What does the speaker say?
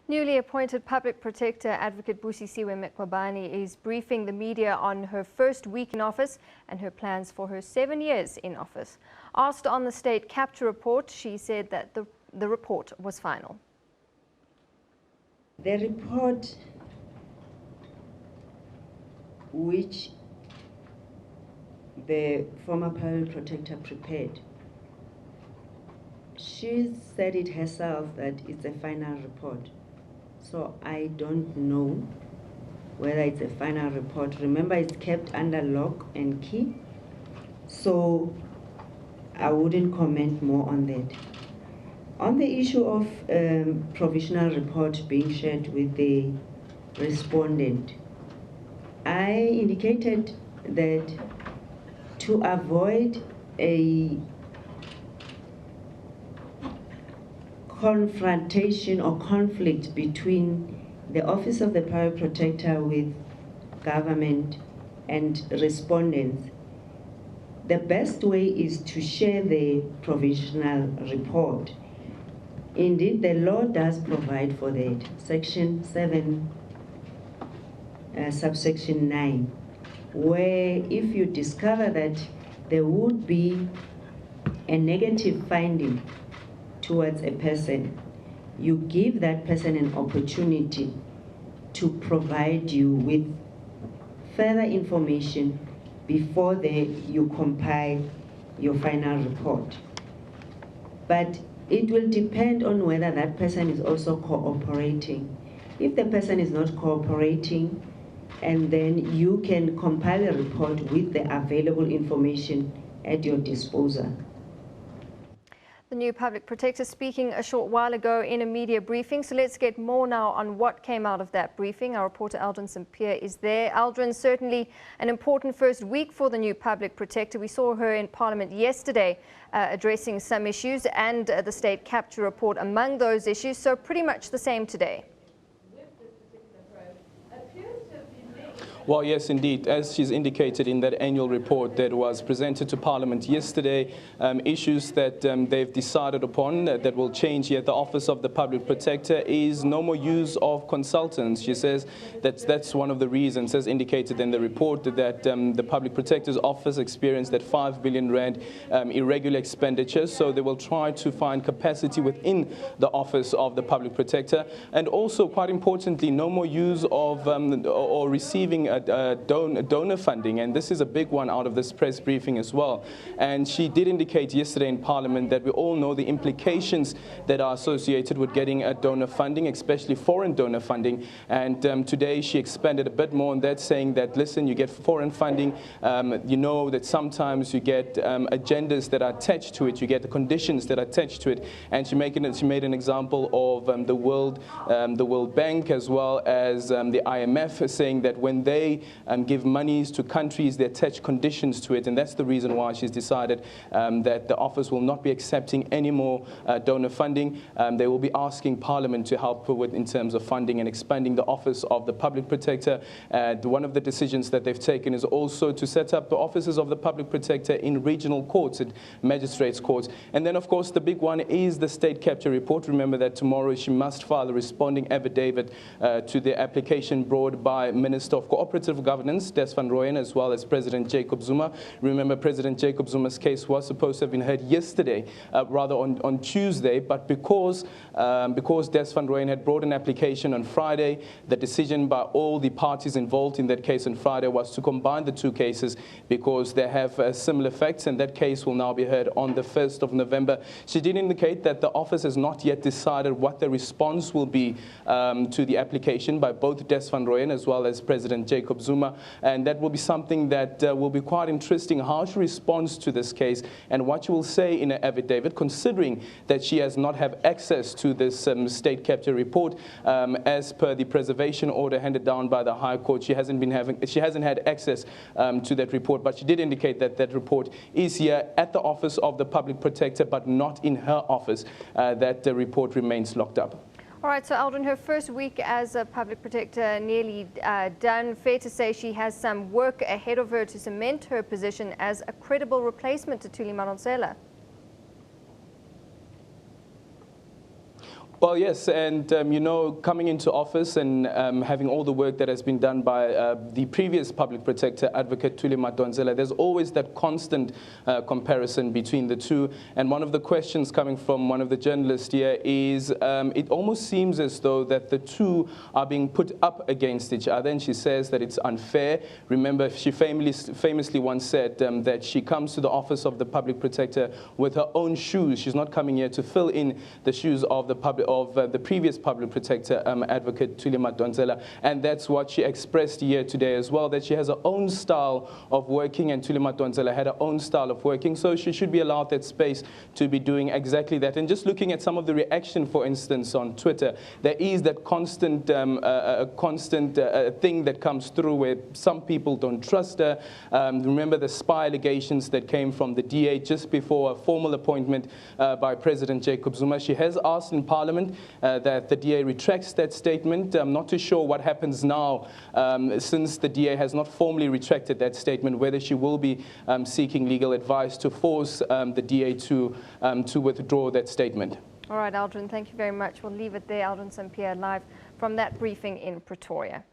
Newly appointed Public Protector Advocate Busisiwe Mkhwebane is briefing the media on her first week in office and her plans for her 7 years in office. Asked on the state capture report, she said that the report was final. The report which the former Public Protector prepared, she said it herself that it's a final report. So I don't know whether it's a final report. Remember, it's kept under lock and key, so I wouldn't comment more on that. On the issue of provisional report being shared with the respondent, I indicated that to avoid a confrontation or conflict between the Office of the Public Protector with government and respondents, the best way is to share the provisional report. Indeed, the law does provide for that. Section 7, subsection 9, where if you discover that there would be a negative finding towards a person, you give that person an opportunity to provide you with further information before you compile your final report. But it will depend on whether that person is also cooperating. If the person is not cooperating, and then you can compile a report with the available information at your disposal. The new Public Protector speaking a short while ago in a media briefing. So let's get more now on what came out of that briefing. Our reporter Aldrin Sampear is there. Aldrin, certainly an important first week for the new Public Protector. We saw her in Parliament yesterday addressing some issues and the state capture report among those issues. So pretty much the same today. Well, yes, indeed. As she's indicated in that annual report that was presented to Parliament yesterday, issues that they've decided upon that will change here at the Office of the Public Protector is no more use of consultants. She says that's one of the reasons, as indicated in the report, that the Public Protector's Office experienced that 5 billion rand irregular expenditure. So they will try to find capacity within the Office of the Public Protector. And also, quite importantly, no more use of or receiving donor funding, and this is a big one out of this press briefing as well. And she did indicate yesterday in Parliament that we all know the implications that are associated with getting donor funding, especially foreign donor funding. And today she expanded a bit more on that, saying that, listen, you get foreign funding, you know that sometimes you get agendas that are attached to it, you get the conditions that are attached to it. And she made an example of the World Bank as well as the IMF, saying that when they give monies to countries, they attach conditions to it, and that's the reason why she's decided that the office will not be accepting any more donor funding. They will be asking Parliament to help with in terms of funding and expanding the Office of the Public Protector. One of the decisions that they've taken is also to set up the offices of the Public Protector in regional courts and magistrates' courts. And then, of course, the big one is the state capture report. Remember that tomorrow she must file a responding affidavit to the application brought by Minister of Cooperative Governance, Des van Rooyen, as well as President Jacob Zuma. Remember, President Jacob Zuma's case was supposed to have been heard yesterday, rather on Tuesday, but because Des van Rooyen had brought an application on Friday, the decision by all the parties involved in that case on Friday was to combine the two cases because they have similar effects, and that case will now be heard on the 1st of November. She did indicate that the office has not yet decided what the response will be to the application by both Des van Rooyen as well as President Jacob Zuma, and that will be something that will be quite interesting, how she responds to this case and what she will say in her affidavit, considering that she has not have access to this state capture report. As per the preservation order handed down by the High Court, she hasn't had access to that report, but she did indicate that that report is here at the Office of the Public Protector, but not in her office, that the report remains locked up. All right, so Aldrin, her first week as a Public Protector nearly done. Fair to say she has some work ahead of her to cement her position as a credible replacement to Thuli Madonsela. Well, yes, and you know, coming into office and having all the work that has been done by the previous public protector, Advocate Thuli Madonsela, there's always that constant comparison between the two. And one of the questions coming from one of the journalists here is, it almost seems as though that the two are being put up against each other, and she says that it's unfair. Remember, she famously once said that she comes to the office of the public protector with her own shoes. She's not coming here to fill in the shoes of the the previous public protector, Advocate Thuli Madonsela, and that's what she expressed here today as well, that she has her own style of working, and Thuli Madonsela had her own style of working, so she should be allowed that space to be doing exactly that. And just looking at some of the reaction, for instance, on Twitter, there is that constant thing that comes through where some people don't trust her. Remember the spy allegations that came from the DA just before a formal appointment by President Jacob Zuma. She has asked in Parliament that the DA retracts that statement. I'm not too sure what happens now since the DA has not formally retracted that statement, whether she will be seeking legal advice to force the DA to withdraw that statement. All right, Aldrin, thank you very much. We'll leave it there. Aldrin Sampear live from that briefing in Pretoria.